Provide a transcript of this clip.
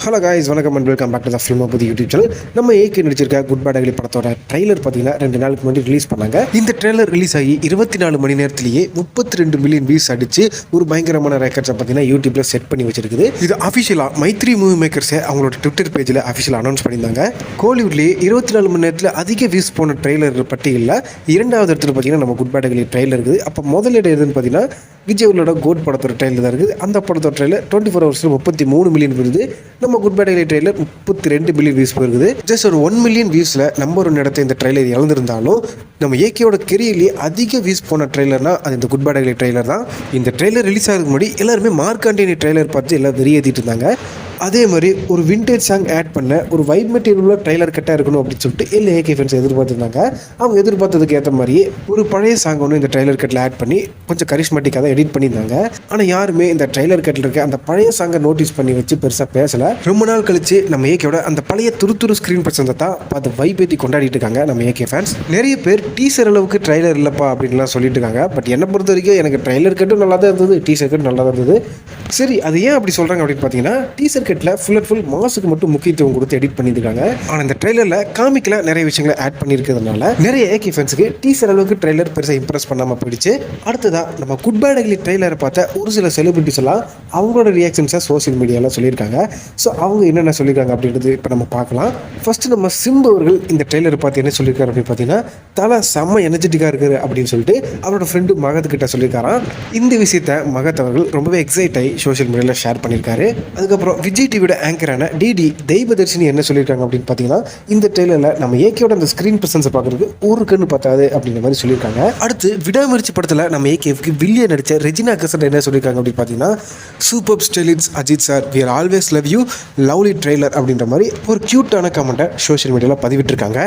Hello guys, வணக்கம் and welcome back to the film புது YouTube channel. நம்ம ஏகே நடிச்சிருக்க குட் பேட் அக்லி படத்தோட ட்ரெய்லர் பார்த்தீங்கன்னா 2 நாளுக்கு முன்னாடி ரிலீஸ் பண்ணாங்க. இந்த ட்ரெய்லர் ரிலீஸ் ஆகி 24 மணி நேரத்திலேயே 32 மில்லியன் வியூஸ் அடிச்சு ஒரு பயங்கரமான ரெக்கார்ட்ஸை பார்த்தீங்கன்னா யூடியூப்ல செட் பண்ணி வச்சிருக்குது. இது அஃபிஷியலாக மைத்ரி மூவி மேக்கர்ஸை அவங்களோட ட்விட்டர் பேஜில் அஃபிஷியலாக அனௌன்ஸ் பண்ணியிருந்தாங்க. கோலிவுட்லேயே 24 மணி நேரத்தில் அதிக வியூஸ் போன ட்ரெய்லர் பட்டியலில் 2வது இடத்துல பார்த்தீங்கன்னா நம்ம குட் பேட் அக்லி ட்ரெய்லர் இருக்குது. அப்போ முதலிடம் எதுன்னு பார்த்தீங்கன்னா விஜயோட கோட் படத்தோட ட்ரெய்லர் தான் இருக்குது. அந்த படத்தோட ட்ரெய்லர் 24 ஹவர்ஸில் 33 மில்லியன் வருது. நம்ம good bad ugly trailer 32 million views போயிருக்குது. ஜஸ்ட் ஒரு 1 மில்லியன் வியூஸில் நம்பர் 1 இடத்தை இந்த ட்ரெய்லர் இழந்திருந்தாலும் நம்ம ஏகேயோட கெரியர்லேயே அதிக வியூஸ் போன ட்ரெய்லர்னா அது இந்த குட் பேட் அக்லி ட்ரெய்லர் தான். இந்த ட்ரெய்லர் ரிலீஸ் ஆகிறதுக்கு முன்னாடி எல்லாருமே மார்க் ஆண்டனி ட்ரெய்லர் பார்த்து எல்லாம் வெறியேற்றிட்டு இருந்தாங்க. அதே மாதிரி ஒரு விண்டேஜ் சாங் ஆட் பண்ண ஒரு வைப் மெட்டீரியல் ட்ரெய்லர் கட்டாக இருக்கணும் அப்படின்னு சொல்லிட்டு எல்லா ஏகே ஃபேன்ஸ் எதிர்பார்த்துருந்தாங்க. அவங்க எதிர்பார்த்ததுக்கு ஏற்ற மாதிரியே ஒரு பழைய சாங் ஒன்று இந்த ட்ரெய்லர் கட்டில் ஆட் பண்ணி கொஞ்சம் கரிஷ்மேட்டிக்காக தான் எடிட் பண்ணியிருந்தாங்க. ஆனால் யாருமே இந்த ட்ரெய்லர் கட்டில் இருக்க அந்த பழைய சாங்கை நோட்டீஸ் பண்ணி வச்சு பெருசாக பேசலை. ரொம்ப நாள் கழிச்சு நம்ம ஏகேயோட அந்த பழைய துரு ஸ்க்ரீன் பர்சன்ஸை தான் பார்த்து வைப் ஏற்றி கொண்டாடிட்டு இருக்காங்க நம்ம ஏகே ஃபேன்ஸ். நிறைய பேர் டீசர் அளவுக்கு ட்ரெய்லர் இல்லைப்பா அப்படின்லாம் சொல்லிட்டு இருக்காங்க. பட் என்னை பொறுத்த வரைக்கும் எனக்கு ட்ரெய்லர் கட்டும் நல்லா தான் இருந்தது, டீசர் கட்டும் நல்லா தான் இருந்தது. சரி, அது ஏன் அப்படி சொல்கிறாங்க அப்படின்னு பார்த்தீங்கன்னா டீசர் கட்டில் ஃபுல் அண்ட் ஃபுல் மாஸுக்கு மட்டும் முக்கியத்துவம் கொடுத்து எடிட் பண்ணியிருக்காங்க. ஆனால் இந்த ட்ரெய்லரில் காமிக்கல நிறைய விஷயங்களை ஆட் பண்ணியிருக்கிறதுனால நிறைய ஏகே ஃபேன்ஸுக்கு டீசர் அளவுக்கு ட்ரெய்லர் பெருசாக இம்ப்ரெஸ் பண்ணாமல் போயிடுச்சு. அடுத்ததாக நம்ம குட் பேட் அக்லி ட்ரெய்லரை பார்த்த ஒரு சில செலிபிரிட்டிஸ் எல்லாம் அவங்களோட ரியாக்ஷன்ஸை சோஷியல் மீடியாவில் சொல்லியிருக்காங்க. ஸோ அவங்க என்னென்ன சொல்லியிருக்காங்க அப்படின்றது இப்போ நம்ம பார்க்கலாம். ஃபர்ஸ்ட் நம்ம சிம்பு அவர்கள் இந்த ட்ரெய்லரை பார்த்து என்ன சொல்லியிருக்காரு அப்படின்னு பார்த்தீங்கன்னா தலை செம்ம எனர்ஜெட்டிக்காக இருக்குது அப்படின்னு சொல்லிட்டு அவரோட ஃப்ரெண்டு மகத்துக்கிட்ட சொல்லியிருக்காராம். இந்த விஷயத்தை மகத் அவர்கள் ரொம்பவே எக்ஸைட் ஆகி சோஷியல் மீடியாவில் ஷேர் பண்ணியிருக்காரு. அதுக்கப்புறம் விஜய் டிவியோட ஆங்கரான டிடி தெய்வதர்ஷினி என்ன சொல்லியிருக்காங்க அப்படின்னு பார்த்தீங்கன்னா இந்த ட்ரெய்லரில் நம்ம ஏகேயோட அந்த ஸ்க்ரீன் பிரசன்ஸை பார்க்குறதுக்கு ஒரு கண்ணு பார்த்தாது அப்படின்ற மாதிரி சொல்லியிருக்காங்க. அடுத்து விடாமுயற்சி படத்தில் நம்ம ஏகேவுக்கு வில்லியன் நடித்த ரெஜினா கசன் என்ன சொல்லியிருக்காங்க அப்படின்னு பார்த்தீங்கன்னா super stylish Ajith sir, we are always love you, lovely trailer அப்படின்ற மாதிரி ஒரு க்யூட்டான கமெண்ட்டை சோஷியல் மீடியாவில் பதிவிட்டிருக்காங்க.